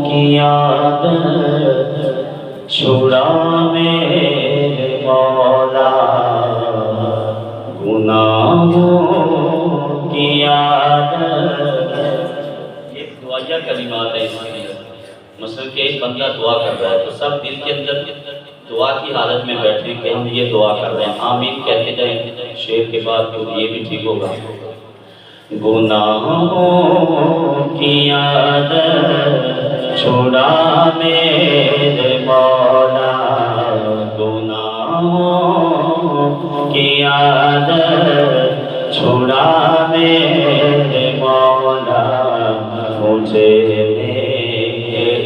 کی عادت چھڑا میرے مولا، گناہوں کی عادت۔ یہ دعائیہ کلمات ہے اس کے لیے، مثلا کہ ایک بندہ دعا کر رہا ہے تو سب دل کے اندر دعا کی حالت میں بیٹھیں کہ ہم یہ دعا کر رہے ہیں، آمین کہتے جائیں شعر کے بعد، تو یہ بھی ٹھیک ہوگا۔ گناہوں کی عادت چھڑا میرے مولا، گناہوں کی عادت چھڑا میرے مولا، مجھے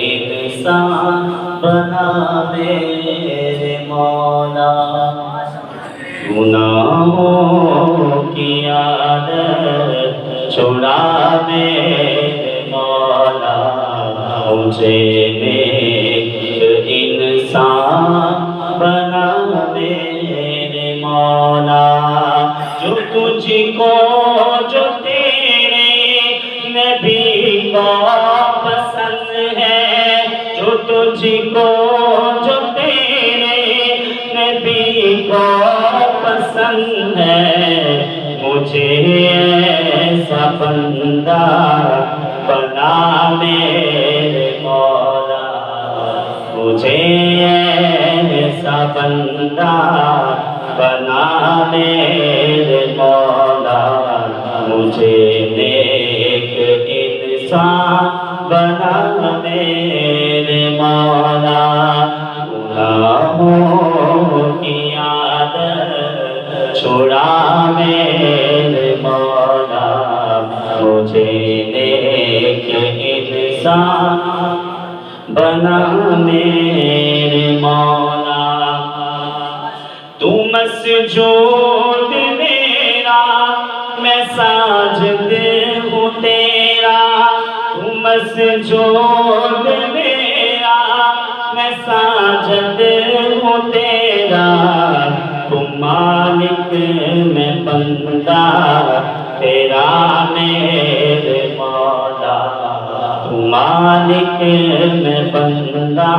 انسان بنا میرے مولا، گناہوں کی عادت چھڑا میرے مولا، مجھے نیک انسان بنا میرے مولا، جو تجھ کو جو تیرے نبی کو پسند ہے، جو تجھ کو جو تیرے نبی کو پسند ہے، مجھے ایسا بندہ بنا میرے مولا، مجھے ایسا بندہ بنا میرے مولا، مجھے نیک انسان بنا میرے مولا، گناہوں کی عادت چھڑا میرے مولا، مجھے نیک انسان بنا میرے مولا، تو مسجود میرا میں ساجد ہوں تیرا، تو مسجود میرا میں ساجد ہوں تیرا، تو مالک میں بندہ تیرا میرے مولا، تو مالک میں بندہ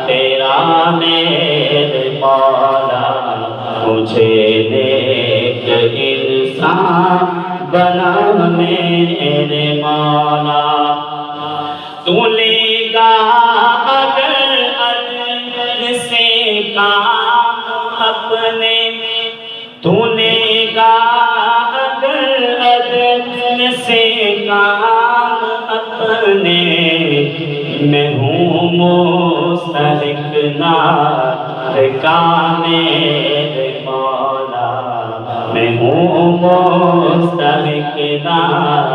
تیرا میرے مولا، مجھے نیک انسان بنا میرے مولا، تو لے گا اگر عدل سے کام اپنے، تو لے گا اگر عدل سے کام اپنے، میں ہوں مستحق نار کا میرے مولا، میں ہوں مستحق نار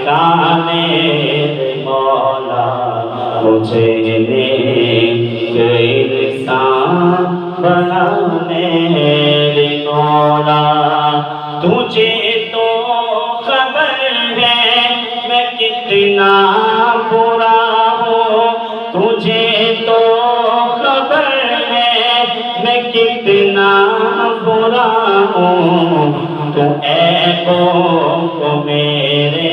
کا میرے مولا، مجھے نیک انسان بنا میرے مولا، تجھے تو خبر ہے میں کتنا برا ہوں، تجھے تو خبر ہے میں کتنا برا ہوں، تو عیبوں کو میرے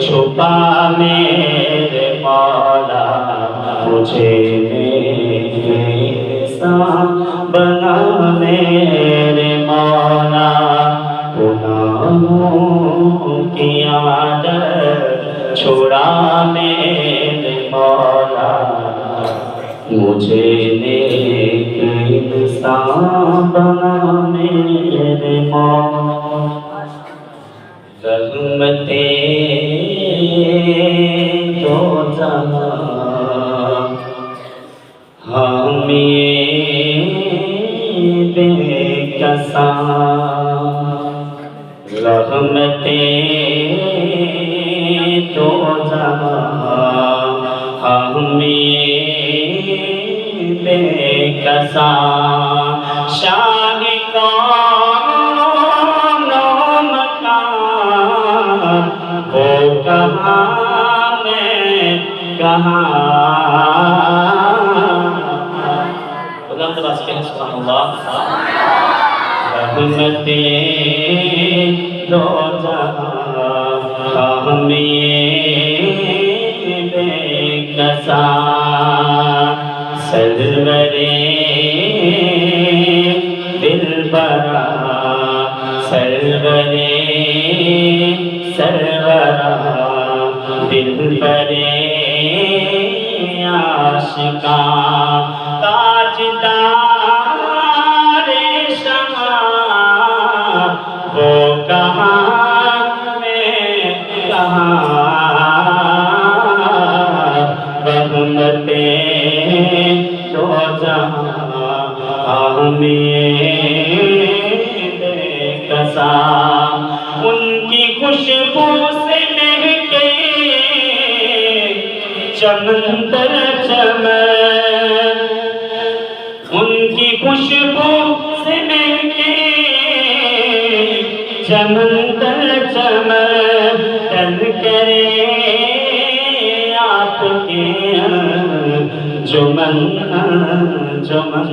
چھپا میرے مولا، مجھے نیک انسان بنا میرے مولا، گناہوں کی عادت چھڑا میرے مولا، مجھے نیک انسان بنا میرے مولا، رحمتیں دو جہاں ہمیں بے کساں، رحمتیں دو جہاں ہمیں بے کساں، شاہ کون و مکان وہ کہاں میں کہاں، سبحان اللہ، رحمتیں دو جہاں ہمیں بے کسا سرورے دلبرا سرورے سرورا دلبرے عاشقاں تاجدار شمع وہ کہاں میں کہاں رحمتیں دو جہاں میں بے کسا ان کی خوشبو سے مہکے چمن در چمن ان کی خوشبو سے مہکے چمن در چمن تن کرے آپ کے جمن جمن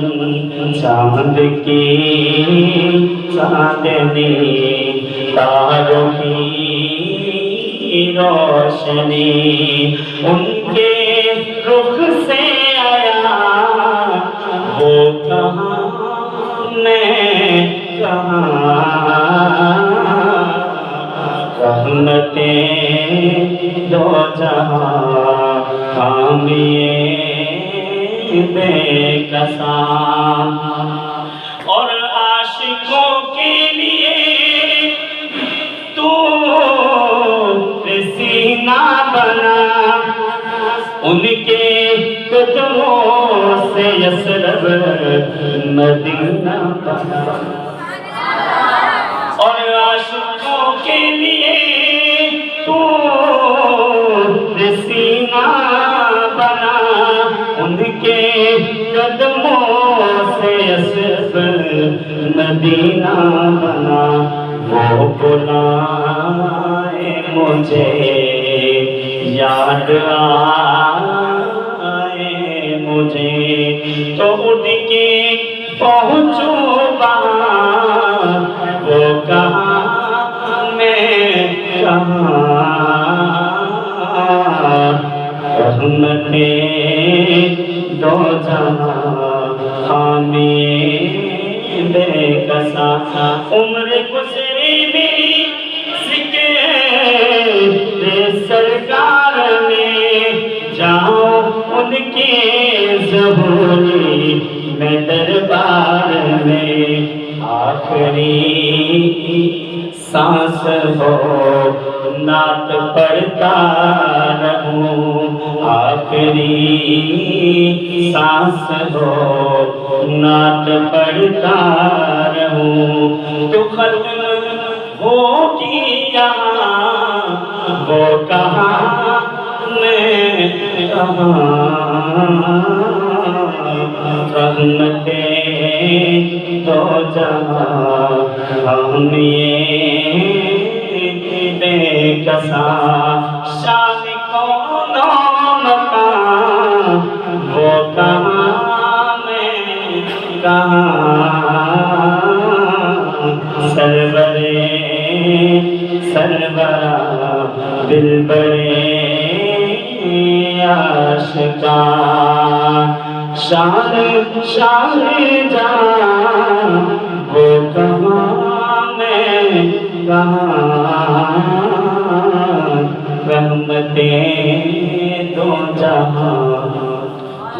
چاند کی چاندنی تاروں کی روشنی ان کے رخ سے آیا وہ کہاں میں کہاں رحمتیں دو جہاں حامیے بے کسا اور عاشقوں کے لیے تو سینہ بنا ان کے قدموں سے یثرب مدینہ بنا اور عاشقوں کے لیے تو سینہ بنا ان کے قدموں سے یثرب مدینہ بنا وہ بلائے مجھے یاد آئے مجھے تو اٹھ کے پہنچوں وہاں وہ کہاں میں کہاں رحمتیں دو جہاں حامی بے کسا عمر گزری میری سرکار میں جاؤ ان کے ظہوری میں دربار میں آخری سانس ہو نعت پڑھتا رہوں آخری سانس ہو نعت پڑھتا رہوں تو ختم ہوگی یہاں وہ کہاں میں کہاں رحمتیں دو جہاں حامیے بے کسا شان کون و مکان وہ کہاں میں کہاں سرورے سرورا دلبرے عاشقاں شان شان جان وہ کہاں میں کہاں رحمتیں دو جہاں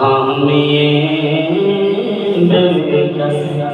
حامیے بے کسا